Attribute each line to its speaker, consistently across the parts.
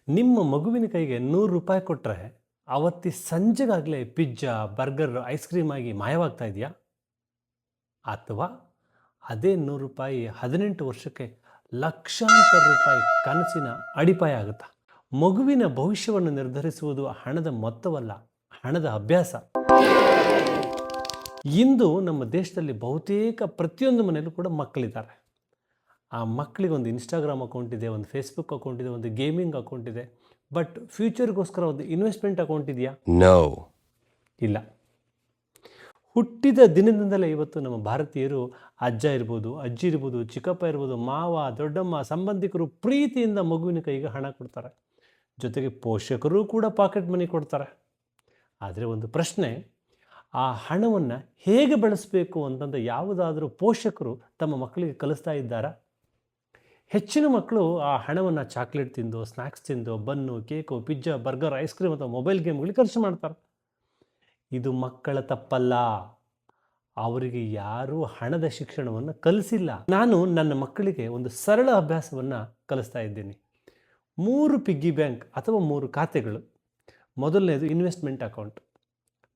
Speaker 1: ನಿಮ್ಮ ಮಗುವಿನ ಕೈಗೆ ₹100 ಕೊಟ್ಟರೆ ಅವತ್ತಿ ಸಂಜೆಗಾಗಲೇ ಪಿಜ್ಜಾ, ಬರ್ಗರ್, ಐಸ್ ಕ್ರೀಮ್ ಆಗಿ ಮಾಯವಾಗ್ತಾ ಇದೆಯಾ? ಅಥವಾ ಅದೇ ₹100 18 ವರ್ಷಕ್ಕೆ ಲಕ್ಷಾಂತರ ರೂಪಾಯಿ ಕನಸಿನ ಅಡಿಪಾಯ ಆಗುತ್ತಾ? ಮಗುವಿನ ಭವಿಷ್ಯವನ್ನು ನಿರ್ಧರಿಸುವುದು ಹಣದ ಮೊತ್ತವಲ್ಲ, ಹಣದ ಅಭ್ಯಾಸ. ಇಂದು ನಮ್ಮ ದೇಶದಲ್ಲಿ ಬಹುತೇಕ ಪ್ರತಿಯೊಂದು ಮನೆಯಲ್ಲೂ ಕೂಡ ಮಕ್ಕಳಿದ್ದಾರೆ. ಆ ಮಕ್ಕಳಿಗೆ ಒಂದು ಇನ್ಸ್ಟಾಗ್ರಾಮ್ ಅಕೌಂಟ್ ಇದೆ, ಒಂದು ಫೇಸ್ಬುಕ್ ಅಕೌಂಟ್ ಇದೆ, ಒಂದು ಗೇಮಿಂಗ್ ಅಕೌಂಟ್ ಇದೆ. ಬಟ್ ಫ್ಯೂಚರ್ಗೋಸ್ಕರ ಒಂದು ಇನ್ವೆಸ್ಟ್ಮೆಂಟ್ ಅಕೌಂಟ್ ಇದೆಯಾ?
Speaker 2: ನೋ,
Speaker 1: ಇಲ್ಲ. ಹುಟ್ಟಿದ ದಿನದಿಂದಲೇ ಇವತ್ತು ನಮ್ಮ ಭಾರತೀಯರು ಅಜ್ಜ ಇರ್ಬೋದು, ಅಜ್ಜಿ ಇರ್ಬೋದು, ಚಿಕ್ಕಪ್ಪ ಇರ್ಬೋದು, ಮಾವ, ದೊಡ್ಡಮ್ಮ, ಸಂಬಂಧಿಕರು ಪ್ರೀತಿಯಿಂದ ಮಗುವಿನ ಕೈಗೆ ಹಣ ಕೊಡ್ತಾರೆ. ಜೊತೆಗೆ ಪೋಷಕರು ಕೂಡ ಪಾಕೆಟ್ ಮನಿ ಕೊಡ್ತಾರೆ. ಆದರೆ ಒಂದು ಪ್ರಶ್ನೆ, ಆ ಹಣವನ್ನು ಹೇಗೆ ಬಳಸಬೇಕು ಅಂತಂದು ಯಾವುದಾದ್ರೂ ಪೋಷಕರು ತಮ್ಮ ಮಕ್ಕಳಿಗೆ ಕಲಿಸ್ತಾ ಇದ್ದಾರಾ? ಹೆಚ್ಚಿನ ಮಕ್ಕಳು ಆ ಹಣವನ್ನು ಚಾಕ್ಲೇಟ್ ತಿಂದು, ಸ್ನ್ಯಾಕ್ಸ್ ತಿಂದು, bun, cake, pizza, burger, ice cream ಅಥವಾ ಮೊಬೈಲ್ ಗೇಮ್ಗಳಿಗೆ ಖರ್ಚು ಮಾಡ್ತಾರೆ. ಇದು ಮಕ್ಕಳ ತಪ್ಪಲ್ಲ, ಅವರಿಗೆ ಯಾರೂ ಹಣದ ಶಿಕ್ಷಣವನ್ನು ಕಲಿಸಿಲ್ಲ. ನಾನು ನನ್ನ ಮಕ್ಕಳಿಗೆ ಒಂದು ಸರಳ ಅಭ್ಯಾಸವನ್ನು ಕಲಿಸ್ತಾ ಇದ್ದೀನಿ. 3 ಪಿಗ್ಗಿ ಬ್ಯಾಂಕ್ ಅಥವಾ 3 ಖಾತೆಗಳು. ಮೊದಲನೇದು ಇನ್ವೆಸ್ಟ್ಮೆಂಟ್ ಅಕೌಂಟ್,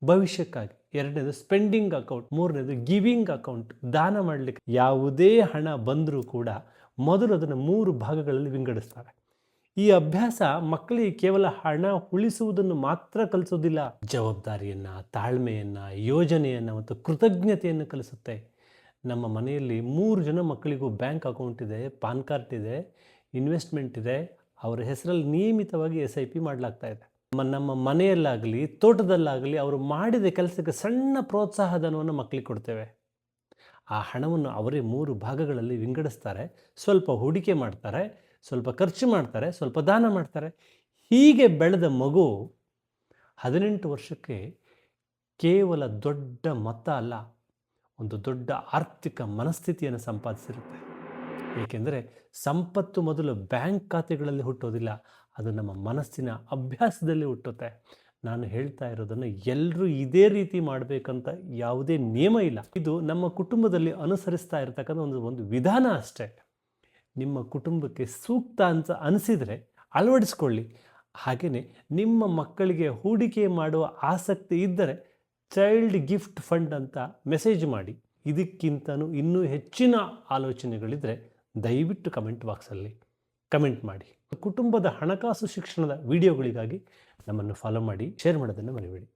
Speaker 1: ಭವಿಷ್ಯಕ್ಕಾಗಿ. ಎರಡನೇದು ಸ್ಪೆಂಡಿಂಗ್ ಅಕೌಂಟ್. ಮೂರನೇದು ಗಿವಿಂಗ್ ಅಕೌಂಟ್, ದಾನ ಮಾಡಲಿಕ್ಕೆ. ಯಾವುದೇ ಹಣ ಬಂದರೂ ಕೂಡ ಮೊದಲು ಅದನ್ನು 3 ಭಾಗಗಳಲ್ಲಿ ವಿಂಗಡಿಸ್ತಾರೆ. ಈ ಅಭ್ಯಾಸ ಮಕ್ಕಳಿಗೆ ಕೇವಲ ಹಣ ಉಳಿಸುವುದನ್ನು ಮಾತ್ರ ಕಲಿಸೋದಿಲ್ಲ, ಜವಾಬ್ದಾರಿಯನ್ನು, ತಾಳ್ಮೆಯನ್ನು, ಯೋಜನೆಯನ್ನು ಮತ್ತು ಕೃತಜ್ಞತೆಯನ್ನು ಕಲಿಸುತ್ತೆ. ನಮ್ಮ ಮನೆಯಲ್ಲಿ 3 ಜನ ಮಕ್ಕಳಿಗೂ ಬ್ಯಾಂಕ್ ಅಕೌಂಟ್ ಇದೆ, ಪಾನ್ ಕಾರ್ಡ್ ಇದೆ, ಇನ್ವೆಸ್ಟ್ಮೆಂಟ್ ಇದೆ. ಅವರ ಹೆಸರಲ್ಲಿ ನಿಯಮಿತವಾಗಿ SIP ಮಾಡಲಾಗ್ತಾ ಇದೆ. ನಮ್ಮ ಮನೆಯಲ್ಲಾಗಲಿ ತೋಟದಲ್ಲಾಗಲಿ ಅವರು ಮಾಡಿದ ಕೆಲಸಕ್ಕೆ ಸಣ್ಣ ಪ್ರೋತ್ಸಾಹಧನವನ್ನು ಮಕ್ಕಳಿಗೆ ಕೊಡ್ತೇವೆ. ಆ ಹಣವನ್ನು ಅವರೇ 3 ಭಾಗಗಳಲ್ಲಿ ವಿಂಗಡಿಸ್ತಾರೆ. ಸ್ವಲ್ಪ ಹೂಡಿಕೆ ಮಾಡ್ತಾರೆ, ಸ್ವಲ್ಪ ಖರ್ಚು ಮಾಡ್ತಾರೆ, ಸ್ವಲ್ಪ ದಾನ ಮಾಡ್ತಾರೆ. ಹೀಗೆ ಬೆಳೆದ ಮಗು 18 ವರ್ಷಕ್ಕೆ ಕೇವಲ ದೊಡ್ಡ ಮೊತ್ತ ಅಲ್ಲ, ಒಂದು ದೊಡ್ಡ ಆರ್ಥಿಕ ಮನಸ್ಥಿತಿಯನ್ನು ಸಂಪಾದಿಸಿರುತ್ತೆ. ಏಕೆಂದರೆ ಸಂಪತ್ತು ಮೊದಲು ಬ್ಯಾಂಕ್ ಖಾತೆಗಳಲ್ಲಿ ಹುಟ್ಟೋದಿಲ್ಲ, ಅದು ನಮ್ಮ ಮನಸ್ಸಿನ ಅಭ್ಯಾಸದಲ್ಲಿ ಹುಟ್ಟುತ್ತೆ. ನಾನು ಹೇಳ್ತಾ ಇರೋದನ್ನು ಎಲ್ಲರೂ ಇದೇ ರೀತಿ ಮಾಡಬೇಕಂತ ಯಾವುದೇ ನಿಯಮ ಇಲ್ಲ. ಇದು ನಮ್ಮ ಕುಟುಂಬದಲ್ಲಿ ಅನುಸರಿಸ್ತಾ ಇರತಕ್ಕಂಥ ಒಂದು ವಿಧಾನ ಅಷ್ಟೇ. ನಿಮ್ಮ ಕುಟುಂಬಕ್ಕೆ ಸೂಕ್ತ ಅಂತ ಅನಿಸಿದರೆ ಅಳವಡಿಸ್ಕೊಳ್ಳಿ. ಹಾಗೆಯೇ ನಿಮ್ಮ ಮಕ್ಕಳಿಗೆ ಹೂಡಿಕೆ ಮಾಡುವ ಆಸಕ್ತಿ ಇದ್ದರೆ ಚೈಲ್ಡ್ ಗಿಫ್ಟ್ ಫಂಡ್ ಅಂತ ಮೆಸೇಜ್ ಮಾಡಿ. ಇದಕ್ಕಿಂತಲೂ ಇನ್ನೂ ಹೆಚ್ಚಿನ ಆಲೋಚನೆಗಳಿದ್ದರೆ ದಯವಿಟ್ಟು ಕಮೆಂಟ್ ಬಾಕ್ಸಲ್ಲಿ ಕಮೆಂಟ್ ಮಾಡಿ. ಕುಟುಂಬದ ಹಣಕಾಸು ಶಿಕ್ಷಣದ ವಿಡಿಯೋಗಳಿಗಾಗಿ ನಮ್ಮನ್ನು ಫಾಲೋ ಮಾಡಿ, ಶೇರ್ ಮಾಡೋದನ್ನು ಮರಿಬೇಡಿ.